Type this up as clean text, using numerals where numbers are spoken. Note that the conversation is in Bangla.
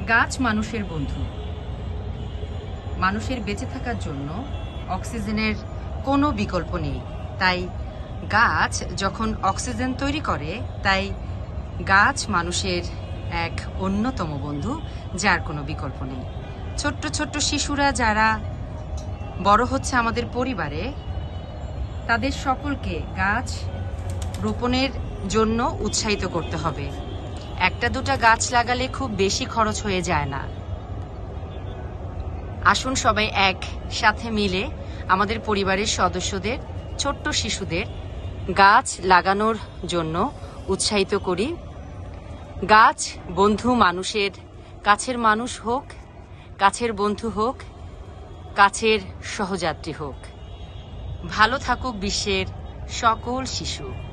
গাছ মানুষের বন্ধু। মানুষের বেঁচে থাকার জন্য অক্সিজেনের কোনো বিকল্প নেই। তাই গাছ যখন অক্সিজেন তৈরি করে, তাই গাছ মানুষের এক অন্যতম বন্ধু, যার কোনো বিকল্প নেই। ছোট্ট ছোট্ট শিশুরা যারা বড় হচ্ছে আমাদের পরিবারে, তাদের সকলকে গাছ রোপণের জন্য উৎসাহিত করতে হবে। একটা দুটা গাছ লাগালে খুব বেশি খরচ হয়ে যায় না। আসুন সবাই একসাথে মিলে আমাদের পরিবারের সদস্যদের, ছোট্ট শিশুদের গাছ লাগানোর জন্য উৎসাহিত করি। গাছ বন্ধু মানুষের কাছের মানুষ হোক, কাছের বন্ধু হোক, কাছের সহযাত্রী হোক। ভালো থাকুক বিশ্বের সকল শিশু।